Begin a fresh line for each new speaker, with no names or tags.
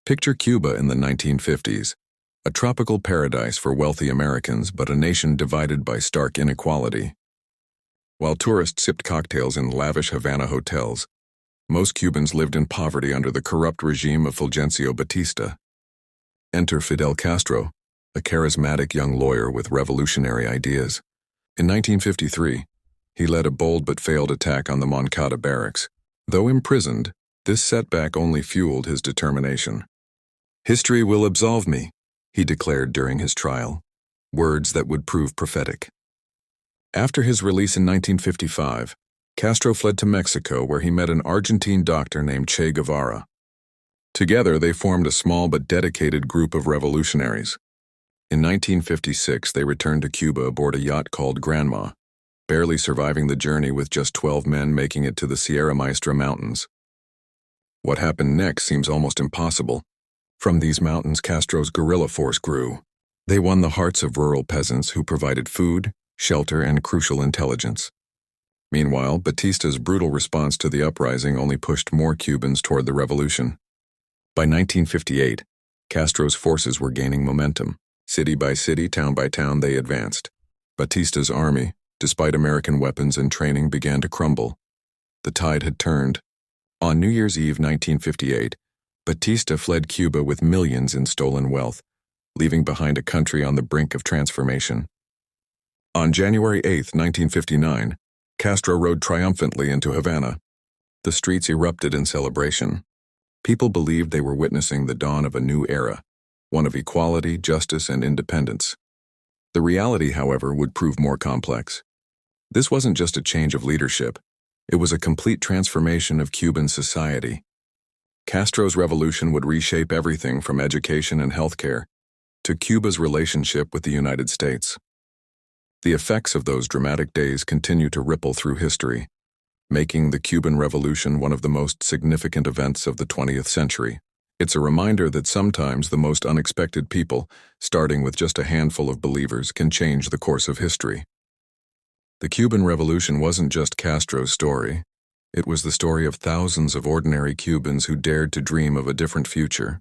Picture Cuba in the 1950s, a tropical paradise for wealthy Americans but a nation divided by stark inequality. While tourists sipped cocktails in lavish Havana hotels, most Cubans lived in poverty under the corrupt regime of Fulgencio Batista. Enter Fidel Castro, a charismatic young lawyer with revolutionary ideas. In 1953, he led a bold but failed attack on the Moncada barracks. Though imprisoned, this setback only fueled his determination. "History will absolve me," he declared during his trial, words that would prove prophetic. After his release in 1955, Castro fled to Mexico where he met an Argentine doctor named Che Guevara. Together, they formed a small but dedicated group of revolutionaries. In 1956, they returned to Cuba aboard a yacht called Granma, barely surviving the journey with just 12 men making it to the Sierra Maestra mountains. What happened next seems almost impossible. From these mountains, Castro's guerrilla force grew. They won the hearts of rural peasants who provided food, shelter, and crucial intelligence. Meanwhile, Batista's brutal response to the uprising only pushed more Cubans toward the revolution. By 1958, Castro's forces were gaining momentum. City by city, town by town, they advanced. Batista's army, despite American weapons and training, began to crumble. The tide had turned. On New Year's Eve 1958, Batista fled Cuba with millions in stolen wealth, leaving behind a country on the brink of transformation. On January 8, 1959, Castro rode triumphantly into Havana. The streets erupted in celebration. People believed they were witnessing the dawn of a new era, one of equality, justice, and independence. The reality, however, would prove more complex. This wasn't just a change of leadership. It was a complete transformation of Cuban society. Castro's revolution would reshape everything from education and healthcare to Cuba's relationship with the United States. The effects of those dramatic days continue to ripple through history, making the Cuban Revolution one of the most significant events of the 20th century. It's a reminder that sometimes the most unexpected people, starting with just a handful of believers, can change the course of history. The Cuban Revolution wasn't just Castro's story. It was the story of thousands of ordinary Cubans who dared to dream of a different future.